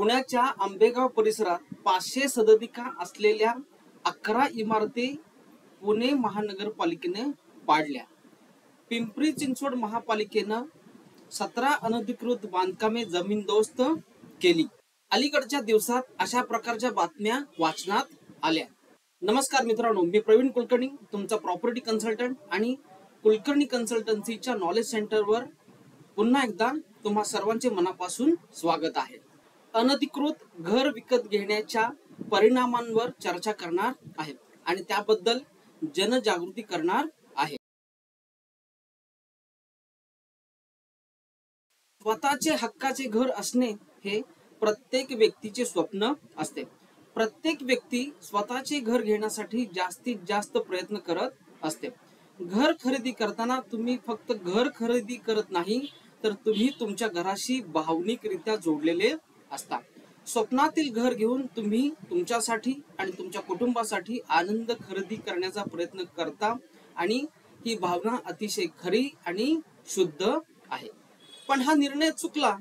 पुण्याच्या आंबेगाव परिसरात 500 सदनिका असलेल्या 11 इमारती पुणे महानगरपालिकेने पाडल्या. पिंपरी चिंचवड महापालिकेनं 17 अनधिकृत बांधकामे जमीनदोस्त केली. अलीकडच्या दिवसात अशा प्रकारच्या बातम्या वाचनात आल्या. नमस्कार मित्रांनो, मी प्रवीण कुलकर्णी, तुमचा प्रॉपर्टी कन्सल्टंट आणि कुलकर्णी कन्सल्टन्सीच्या नॉलेज सेंटरवर पुन्हा एकदा तुम्हा सर्वांचे मनापासून स्वागत आहे. अनधिकृत घर विकत घेण्याच्या परिणामांवर चर्चा करणार आहे आणि त्याबद्दल जनजागृती करणार आहे. स्वतःचे हक्काचे घर असणे हे प्रत्येक व्यक्तीचे स्वप्न असते. प्रत्येक व्यक्ती स्वतःचे घर घेण्यासाठी जास्तीत जास्त प्रयत्न करत असते. घर खरेदी करताना तुम्ही फक्त घर खरेदी करत नाही, तर तुम्ही तुमच्या घराशी भावनिकरित्या जोडलेले असता. स्वप्नातील घर घेऊन तुम्ही तुमच्यासाठी आणि तुमच्या कुटुंबासाठी आनंद खरेदी करण्याचा प्रयत्न करता आणि ही भावना अतिशय खरी आणि शुद्ध आहे. पण हा निर्णय चुकला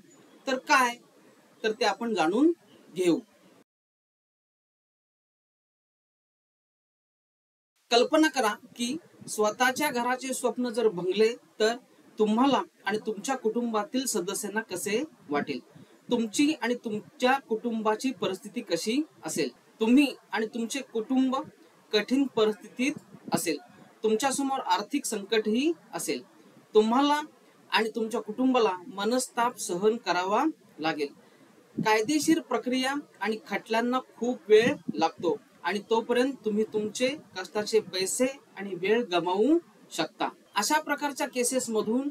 तर काय, तर ते आपण जाणून घेऊ. कल्पना करा की स्वतःच्या घराचे स्वप्न जर भंगले तर तुम्हाला आणि तुमच्या कुटुंबातील सदस्यांना कसे वाटेल. तुमची आणि तुमच्या कुटुंबाची परिस्थिती कशी असेल. तुम्ही आणि तुमचे कुटुंब कठीण परिस्थितीत असेल. तुमच्या समोर आर्थिक संकटही असेल. तुम्हाला आणि तुमच्या कुटुंबाला मनस्ताप सहन करावा लागेल. कायदेशीर प्रक्रिया आणि खटल्यांना खूप वेळ लागतो आणि तोपर्यंत तुम्ही तुमचे कष्टाचे पैसे आणि वेळ गमावू शकता. अशा प्रकारच्या केसेस मधून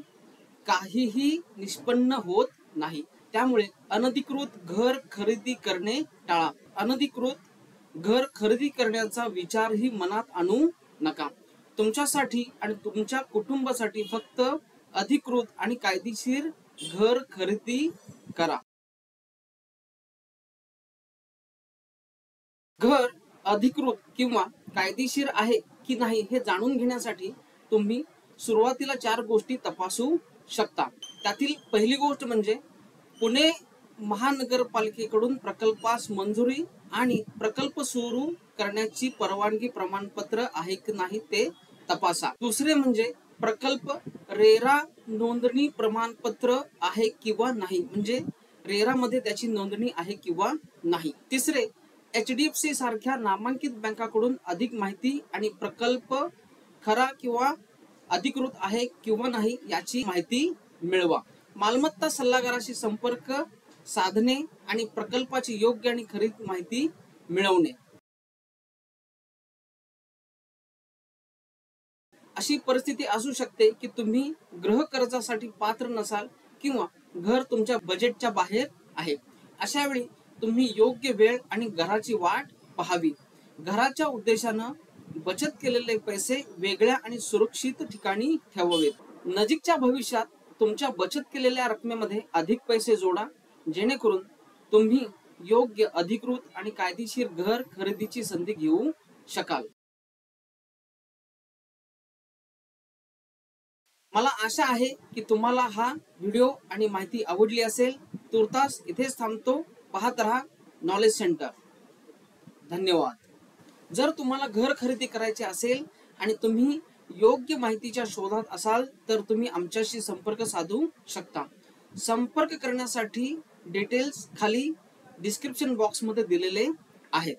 काहीही निष्पन्न होत नाही. त्यामुळे अनधिकृत घर खरेदी करणे टाळा. अनधिकृत घर खरेदी करण्याचा विचारही मनात आणू नका. तुमच्यासाठी आणि तुमच्या कुटुंबासाठी फक्त अधिकृत आणि कायदेशीर घर खरेदी करा. घर अधिकृत किंवा कायदेशीर आहे की नाही हे जाणून घेण्यासाठी तुम्ही सुरुवातीला 4 गोष्टी तपासू शकता. त्यातील पहिली गोष्ट म्हणजे पुणे महानगरपालिकेकडून प्रकल्पास मंजुरी आणि प्रकल्प सुरू करण्याची परवानगी प्रमाणपत्र आहे की नाही ते तपासा. दुसरे म्हणजे प्रकल्प रेरा नोंदणी प्रमाणपत्र आहे किंवा नाही, म्हणजे रेरा मध्ये त्याची नोंदणी आहे किंवा नाही. तिसरे, HDFC सारख्या नामांकित बँकाकडून अधिक माहिती आणि प्रकल्प खरा किंवा अधिकृत आहे किंवा नाही याची माहिती मिळवा. मालमत्ता सल्लागाराशी संपर्क साधणे आणि प्रकल्पाची योग्य आणि खरी माहिती मिळवणे. अशी परिस्थिती असू शकते की तुम्ही गृह कर्जासाठी पात्र नसाल किंवा घर तुमच्या बजेटच्या बाहेर आहे. अशा वेळी तुम्ही योग्य वेळ आणि घराची वाट पाहावी. घराच्या उद्देशानं बचत केलेले पैसे वेगळ्या आणि सुरक्षित ठिकाणी ठेवावेत. नजीकच्या भविष्यात तुमच्या बचत केलेल्या रकमेमध्ये अधिक पैसे जोडा, जेणेकरून तुम्ही योग्य अधिकृत आणि कायदेशीर घर खरेदीची संधी घेऊ शकाल. मला आशा आहे की तुम्हाला हा व्हिडिओ आणि माहिती आवडली असेल. तुर्तास इथेच थांबतो. पाहत रहा नॉलेज सेंटर. धन्यवाद. जर तुम्हाला घर खरेदी करायचे असेल आणि तुम्ही योग्य माहितीच्या शोधात असाल तर तुम्ही आमच्याशी संपर्क साधू शकता. संपर्क करण्यासाठी डिटेल्स खाली डिस्क्रिप्शन बॉक्स मध्ये दिलेले आहेत.